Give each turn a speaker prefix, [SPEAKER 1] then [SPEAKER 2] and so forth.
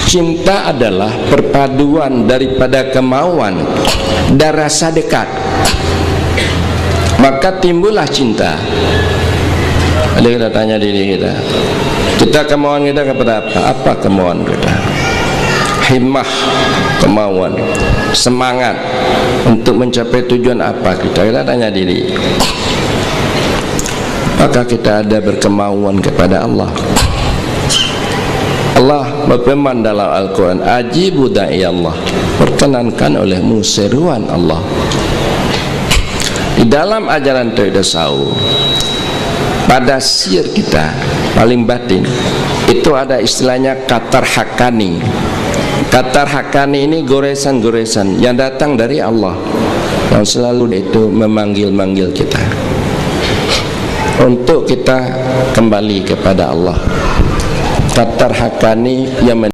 [SPEAKER 1] Cinta adalah perpaduan daripada kemauan dan rasa dekat, maka timbullah cinta. Ada kita tanya diri kita kemauan kita kepada apa? Apa kemauan kita? Himmah, kemauan, semangat untuk mencapai tujuan apa kita? Kita tanya diri. Maka kita ada berkemauan kepada Allah. Allah berfirman dalam Al-Quran, ajibu da'i Allah, perkenankan olehmu seruan Allah. Di dalam ajaran tauhid tasawuf, pada sir kita paling batin itu ada istilahnya katar hakani. Katar hakani ini goresan-goresan yang datang dari Allah, yang selalu itu memanggil-manggil kita untuk kita kembali kepada Allah. Katar hakani yang